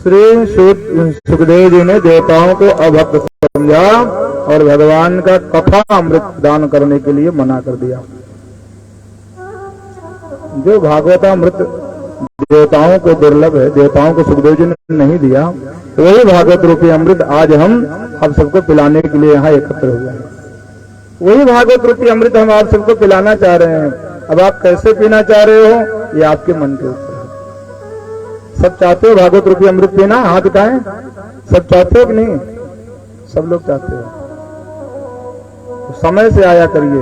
श्री सुखदेव जी ने देवताओं को अभक्त समझा और भगवान का कथा अमृत दान करने के लिए मना कर दिया। जो भागवतामृत देवताओं को दुर्लभ है, देवताओं को सुखदेव जी ने नहीं दिया, तो वही भागवत रूपी अमृत आज हम सबको पिलाने के लिए यहाँ एकत्र हो गए। वही भागवत रूपी अमृत हम आप सबको पिलाना चाह रहे हैं। अब आप कैसे पीना चाह रहे हो, ये आपके मन के ऊपर है। सब चाहते हो भागवत रूपी अमृत पीना? हाथ उठाएं। सब चाहते हो कि नहीं? सब लोग चाहते हो। तो समय से आया करिए।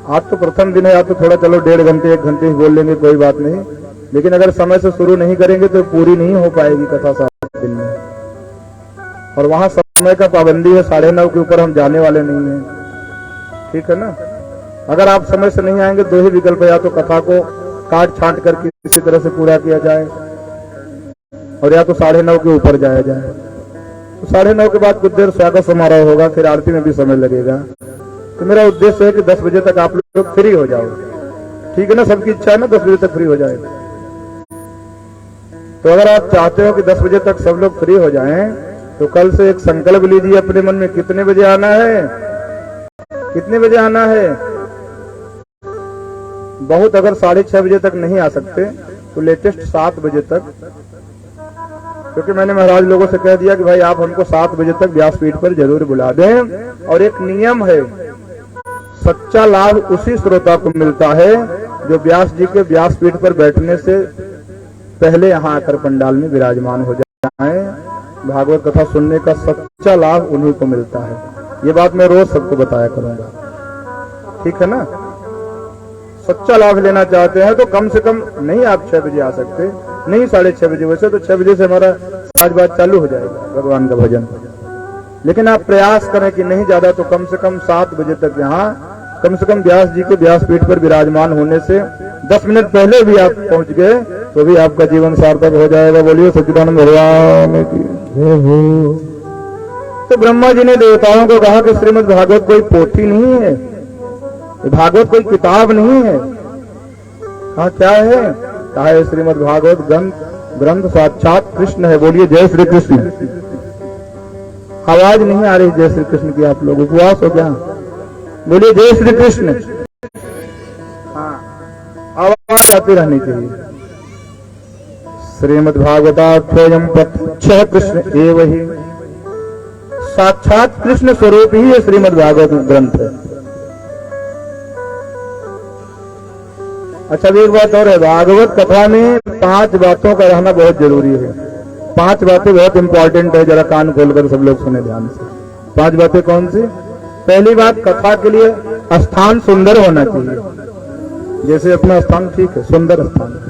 आज तो प्रथम दिन है, आज तो थोड़ा चलो 1.5 घंटे 1 घंटे बोल लेंगे, कोई बात नहीं, लेकिन अगर समय से शुरू नहीं करेंगे तो पूरी नहीं हो पाएगी कथा 7 दिन में। और वहां समय का पाबंदी है, 9:30 के ऊपर हम जाने वाले नहीं हैं, ठीक है ना। अगर आप समय से नहीं आएंगे, 2 ही विकल्प है, या तो कथा को काट छांट कर किसी तरह से पूरा किया जाए, और या तो 9:30 के ऊपर जाया जाए। तो 9:30 के बाद कुछ देर स्वागत समारोह होगा, फिर आरती में भी समय लगेगा। तो मेरा उद्देश्य है कि 10 बजे तक आप लोग फ्री हो जाओ, ठीक है ना। सबकी इच्छा है ना 10 बजे तक फ्री हो जाए। तो अगर आप चाहते हो कि 10 बजे तक सब लोग फ्री हो जाएं, तो कल से एक संकल्प लीजिए अपने मन में, कितने बजे आना है, कितने बजे आना है। बहुत अगर 6:30 बजे तक नहीं आ सकते तो लेटेस्ट 7 बजे तक, क्योंकि मैंने महाराज लोगों से कह दिया कि भाई आप हमको 7 बजे तक व्यासपीठ पर जरूर बुला दें। और एक नियम है, सच्चा लाभ उसी श्रोता को मिलता है जो व्यास जी के व्यासपीठ पर बैठने से पहले यहाँ आकर पंडाल में विराजमान हो जाए। भागवत कथा सुनने का सच्चा लाभ उन्हीं को मिलता है। ये बात मैं रोज सबको बताया करूंगा, ठीक है ना। सच्चा लाभ लेना चाहते हैं तो कम से कम नहीं आप 6 बजे आ सकते, नहीं 6:30 बजे, वैसे तो 6 बजे से हमारा साज चालू हो जाएगा भगवान का भजन। लेकिन आप प्रयास करें कि नहीं ज्यादा तो कम से कम 7 बजे तक यहाँ कम से कम व्यास जी के व्यासपीठ पर विराजमान होने से 10 मिनट पहले भी आप पहुंच गए तो भी आपका जीवन सार्थक हो जाएगा। बोलिए सच्चिदानंद भगवान की जय हो। तो ब्रह्मा जी ने देवताओं को कहा कि श्रीमद् भागवत कोई पोथी नहीं है, भागवत कोई किताब नहीं है। हाँ क्या है? कहा है श्रीमद् भागवत ग्रंथ साक्षात कृष्ण है। बोलिए जय श्री कृष्ण। आवाज नहीं आ रही जय श्री कृष्ण की? आप लोग उपवास हो क्या? बोलिए जय श्री कृष्ण। हाँ आवाज आती रहनी चाहिए। श्रीमद् भागवताख्ययम प्रत्यक्ष कृष्ण एव ही, साक्षात कृष्ण स्वरूप ही ये श्रीमद् भागवत ग्रंथ है। अच्छा एक बात और है, भागवत कथा में 5 बातों का रहना बहुत जरूरी है। 5 बातें बहुत इंपॉर्टेंट है, जरा कान खोलकर सब लोग सुने ध्यान से। 5 बातें कौन सी? पहली बात, कथा के लिए स्थान सुंदर होना चाहिए। जैसे अपना स्थान ठीक है, सुंदर स्थान।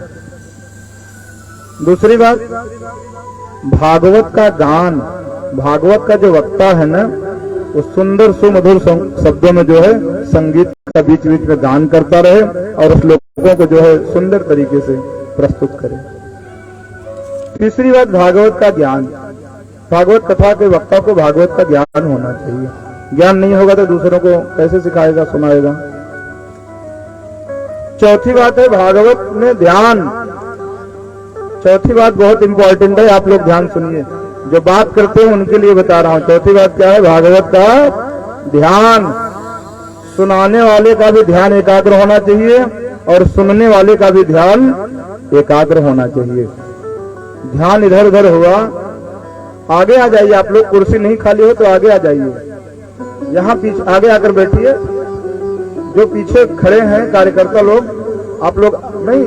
दूसरी बात, भागवत का गान, भागवत का जो वक्ता है ना, वो सुंदर सुमधुर शब्दों में जो है संगीत का बीच बीच में गान करता रहे और उस लोगों को जो है सुंदर तरीके से प्रस्तुत करे। तीसरी बात, भागवत का ज्ञान, भागवत कथा के वक्ता को भागवत का ज्ञान होना चाहिए। ज्ञान नहीं होगा तो दूसरों को कैसे सिखाएगा, सुनाएगा। चौथी बात है भागवत में ध्यान। चौथी बात बहुत इंपॉर्टेंट है, आप लोग ध्यान सुनिए, जो बात करते हैं उनके लिए बता रहा हूं। चौथी बात क्या है? भागवत का ध्यान। सुनाने वाले का भी ध्यान एकाग्र होना चाहिए और सुनने वाले का भी ध्यान एकाग्र होना चाहिए। ध्यान इधर उधर हुआ, आगे आ जाइए आप लोग, कुर्सी नहीं खाली हो तो आगे आ जाइए, यहाँ पीछे आगे आकर बैठिए। जो पीछे खड़े हैं कार्यकर्ता लोग, आप लोग नहीं,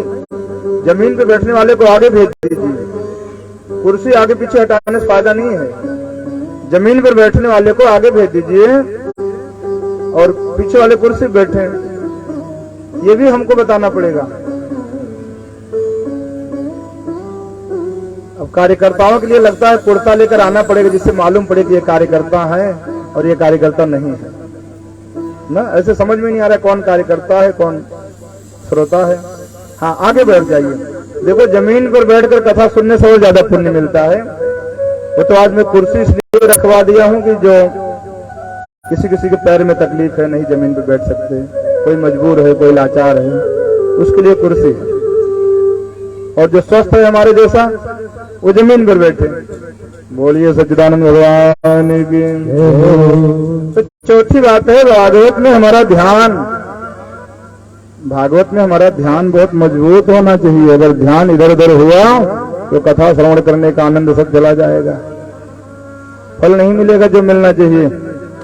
जमीन पे बैठने वाले को आगे भेज दीजिए। कुर्सी आगे पीछे हटाने से फायदा नहीं है। जमीन पर बैठने वाले को आगे भेज दीजिए और पीछे वाले कुर्सी बैठे। ये भी हमको बताना पड़ेगा। अब कार्यकर्ताओं के लिए लगता है कुर्ता लेकर आना पड़ेगा, जिससे मालूम पड़े कि ये कार्यकर्ता है और ये कार्यकर्ता नहीं है ना। ऐसे समझ में नहीं आ रहा कौन कार्यकर्ता है कौन श्रोता है। हाँ आगे बैठ जाइए। देखो जमीन पर बैठकर कथा सुनने से और ज्यादा पुण्य मिलता है। वो तो आज मैं कुर्सी इसलिए रखवा दिया हूँ कि जो किसी किसी के पैर में तकलीफ है, नहीं जमीन पर बैठ सकते, कोई मजबूर है, कोई लाचार है, उसके लिए कुर्सी है। और जो स्वस्थ है हमारे जैसा वो जमीन पर बैठे। बोलिए सच्चिदानंद भगवान की। तो चौथी बात है, भागवत में हमारा ध्यान बहुत मजबूत होना चाहिए। अगर ध्यान इधर उधर हुआ तो कथा श्रवण करने का आनंद सब चला जाएगा, फल नहीं मिलेगा जो मिलना चाहिए।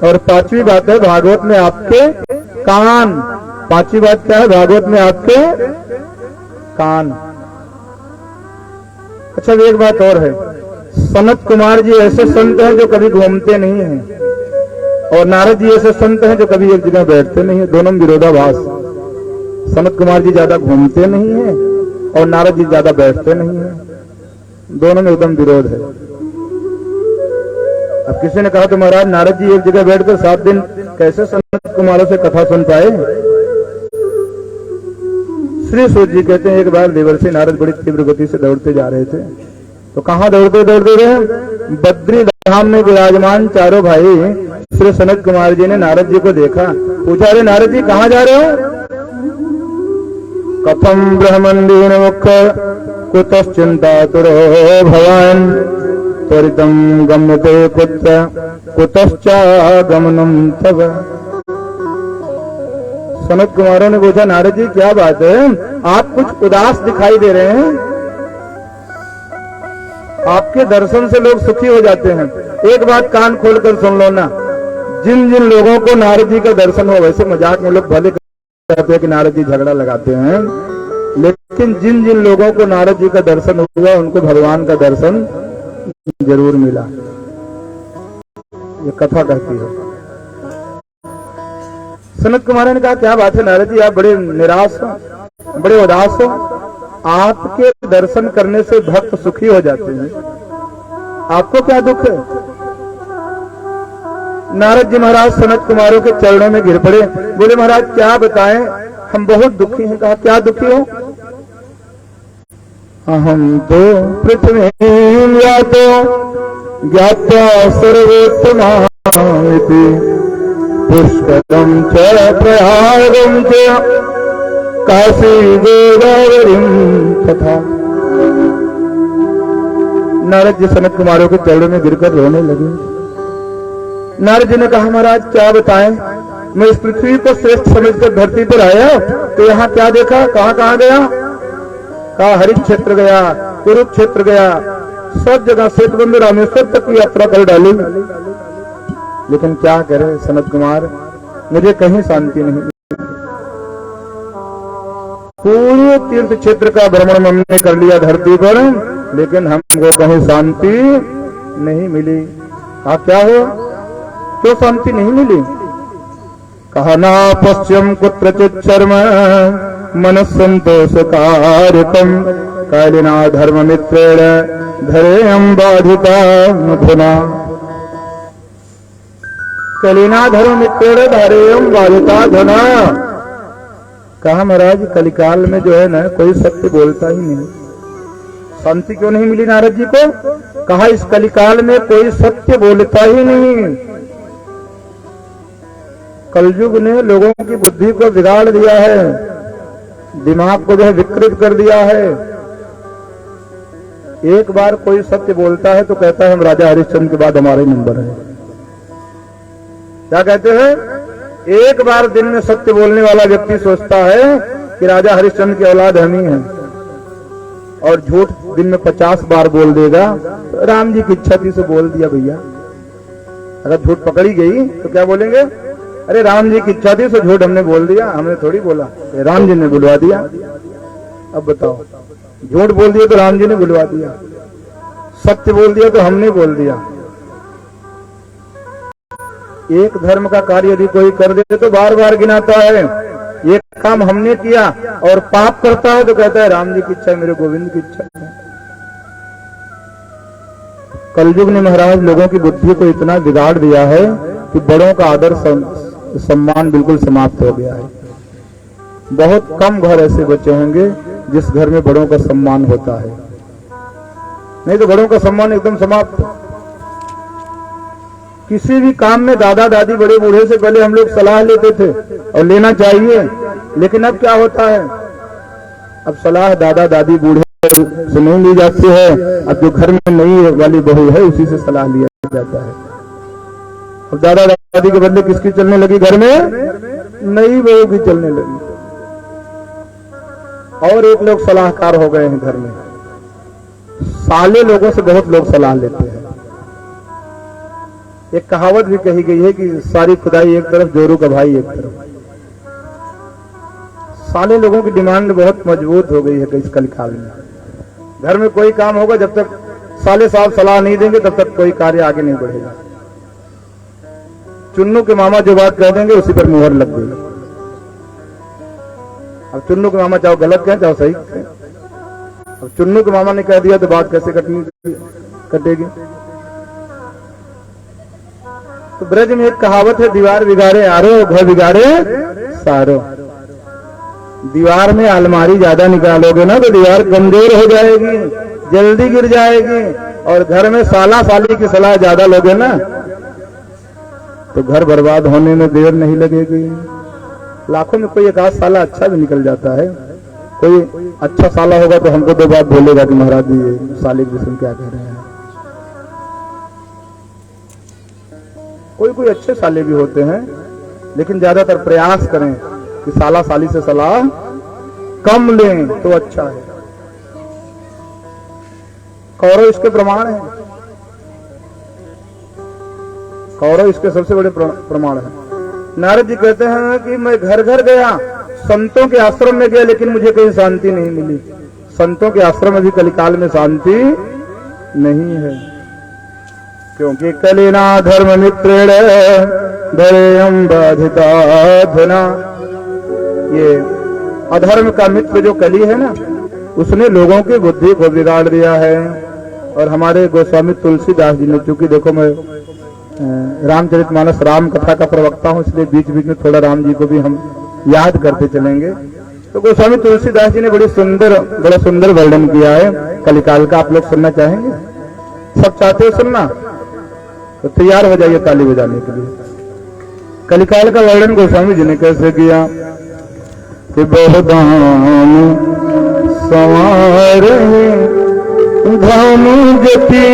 और पांचवी बात है, भागवत में आपके कान। पांचवी बात क्या है? भागवत में आपके कान। अच्छा, एक बात और है, सनत कुमार जी ऐसे संत हैं जो कभी घूमते नहीं हैं, और नारद जी ऐसे संत हैं जो कभी एक जगह बैठते नहीं है। दोनों में विरोधाभास। सनत कुमार जी ज्यादा घूमते नहीं है और नारद जी ज्यादा बैठते नहीं है, दोनों में एकदम विरोध है। अब किसी ने कहा तो महाराज नारद जी एक जगह बैठकर 7 दिन कैसे सनत कुमारों से कथा सुन पाए? श्री सूत जी कहते हैं, एक बार देवर्षि नारद बड़ी तीव्र गति से दौड़ते जा रहे थे। तो कहाँ दौड़ते रहे? बद्री धाम में विराजमान चारों भाई श्री सनत कुमार जी ने नारद जी को देखा, पूछा, अरे नारद जी कहाँ जा रहे हो? कथम ब्रह्मंडीन मुख कुतश्चिंतातुरो भवान त्वरितम गम्यते कुतश्चागमनम तव। सनत कुमारों ने पूछा, नारद जी क्या बात है, आप कुछ उदास दिखाई दे रहे हैं, आपके दर्शन से लोग सुखी हो जाते हैं। एक बात कान खोलकर सुन लो ना, जिन जिन लोगों को नारद जी का दर्शन हो, वैसे मजाक में लोग भले कहते हैं कि नारद जी झगड़ा लगाते हैं, लेकिन जिन जिन लोगों को नारद जी का दर्शन हुआ उनको भगवान का दर्शन जरूर मिला, ये कथा कहती है। सनत कुमार ने कहा, क्या बात है नारद जी, आप बड़े निराश हो, बड़े उदास हो, आपके दर्शन करने से भक्त सुखी हो जाते हैं, आपको क्या दुख है? नारद जी महाराज सनत कुमारों के चरणों में गिर पड़े, बोले महाराज क्या बताएं, हम बहुत दुखी हैं। कहा, क्या दुखी हो? अहम तो पृथ्वी यातो ज्ञात्वा सर्वोत्तमामिति पुष्करम च प्रयागम च काशी गोदावरीम तथा। नारद जी सनत कुमारों के चरणों में गिरकर रोने लगे। नारद जी ने कहा, महाराज क्या बताएं, मैं इस पृथ्वी को श्रेष्ठ समझकर धरती पर आया तो यहाँ क्या देखा? कहाँ गया? कहा हरित क्षेत्र गया, कुरुक्षेत्र गया, सब जगह सेतुबंध रामेश्वर तक की यात्रा कर डाली, लेकिन क्या करे सनत कुमार, मुझे कहीं शांति नहीं। पूरे तीर्थ क्षेत्र का भ्रमण हमने कर लिया धरती पर, लेकिन हमको कहीं शांति नहीं मिली। क्या हो, क्यों शांति नहीं मिली? कहा, ना पश्चिम कुत्रचित शर्म मन संतोष कार्यकम कालिना धर्म मित्रेण धरेयम बाधिता मधुना। कलिना धर्म मित्रेण धरेयम बाधिता धना। कहा महाराज कलिकाल में जो है ना कोई सत्य बोलता ही नहीं, शांति क्यों नहीं मिली नारद जी को? कहा, इस कलिकाल में कोई सत्य बोलता ही नहीं। कलयुग ने लोगों की बुद्धि को बिगाड़ दिया है, दिमाग को जो है विकृत कर दिया है। एक बार कोई सत्य बोलता है तो कहता है हम राजा हरिश्चंद्र के बाद हमारे नंबर है। क्या कहते हैं? एक बार दिन में सत्य बोलने वाला व्यक्ति सोचता है कि राजा हरिश्चंद्र की औलाद हम ही हैं, और झूठ दिन में 50 बार बोल देगा। तो राम जी की इच्छा थी से बोल दिया भैया। अगर झूठ पकड़ी गई तो क्या बोलेंगे? अरे राम जी की इच्छा थी तो झूठ हमने बोल दिया, हमने थोड़ी बोला, राम जी ने बुलवा दिया। अब बताओ, झूठ बोल दिया तो राम जी ने बुलवा दिया, सत्य बोल दिया तो हमने बोल दिया। एक धर्म का कार्य यदि कोई कर दे तो बार बार गिनाता है, एक काम हमने किया और पाप करता है तो कहता है राम जी की इच्छा, मेरे गोविंद की इच्छा है। कलयुग ने महाराज लोगों की बुद्धि को इतना बिगाड़ दिया है कि बड़ों का आदर सम्मान बिल्कुल समाप्त हो गया है। बहुत कम घर ऐसे बचे होंगे जिस घर में बड़ों का सम्मान होता है, नहीं तो बड़ों का सम्मान एकदम समाप्त। किसी भी काम में दादा दादी बड़े बूढ़े से पहले हम लोग सलाह लेते थे और लेना चाहिए, लेकिन अब क्या होता है? अब सलाह दादा दादी बूढ़े से नहीं ली जाती है। अब जो घर में नई वाली बहू है उसी से सलाह लिया जाता है। अब दादा दादी के बदले किसकी चलने लगी घर में? नई बहू की चलने लगी। और एक लोग सलाहकार हो गए हैं घर में। साले लोगों से बहुत लोग सलाह लेते हैं। एक कहावत भी कही गई है कि सारी खुदाई एक तरफ, जोरू का भाई एक तरफ। साले लोगों की डिमांड बहुत मजबूत हो गई है इस कलिकाल में। घर में कोई काम होगा, जब तक साले साहब सलाह नहीं देंगे तब तक कोई कार्य आगे नहीं बढ़ेगा। चुन्नू के मामा जो बात कह देंगे उसी पर मुहर लग गई। अब चुन्नू के मामा चाहे गलत कहें चाहे सही कहें, अब चुन्नू के मामा ने कह दिया तो बात कैसे कटेगी? तो ब्रज में एक कहावत है, दीवार बिगाड़े आरो, घर बिगाड़े सारो। दीवार में अलमारी ज्यादा निकालोगे ना तो दीवार कमजोर हो जाएगी, जल्दी गिर जाएगी। और घर में साला साली की सलाह ज्यादा लोगे ना तो घर बर्बाद होने में देर नहीं लगेगी। लाखों में कोई एक आध साला अच्छा भी निकल जाता है। कोई अच्छा साला होगा तो हमको दो बात बोलेगा कि महाराज जी ये साले के विषय में क्या कह रहे हैं। कोई अच्छे साले भी होते हैं, लेकिन ज्यादातर प्रयास करें कि साला साली से सलाह कम लें तो अच्छा है। कौरव इसके प्रमाण है, कौरव इसके सबसे बड़े प्रमाण है। नारद जी कहते हैं कि मैं घर घर गया, संतों के आश्रम में गया, लेकिन मुझे कहीं शांति नहीं मिली। संतों के आश्रम में भी कलिकाल में शांति नहीं है, क्योंकि कलिना धर्म मित्रेण धैर्यं बाधिताधुना। ये अधर्म का मित्र जो कली है ना, उसने लोगों की बुद्धि को बिगाड़ दिया है। और हमारे गोस्वामी तुलसीदास जी ने, चूंकि देखो मैं रामचरितमानस राम कथा का प्रवक्ता हूं, इसलिए बीच बीच में थोड़ा राम जी को भी हम याद करते चलेंगे। तो गोस्वामी तुलसीदास जी ने बड़ा सुंदर वर्णन किया है कलिकाल का। आप लोग सुनना चाहेंगे? सब चाहते हो सुनना? तो तैयार हो जाइए ताली बजाने के लिए। कलिकाल का वर्णन गोस्वामी जी ने कैसे किया कि बहुदाम संवार धाम गति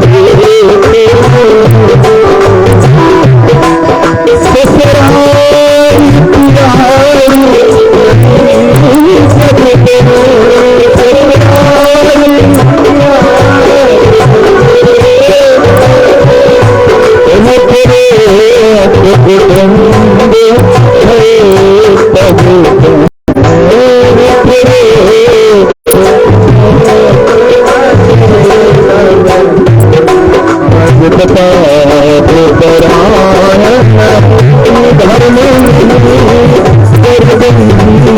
Oh, Thank you.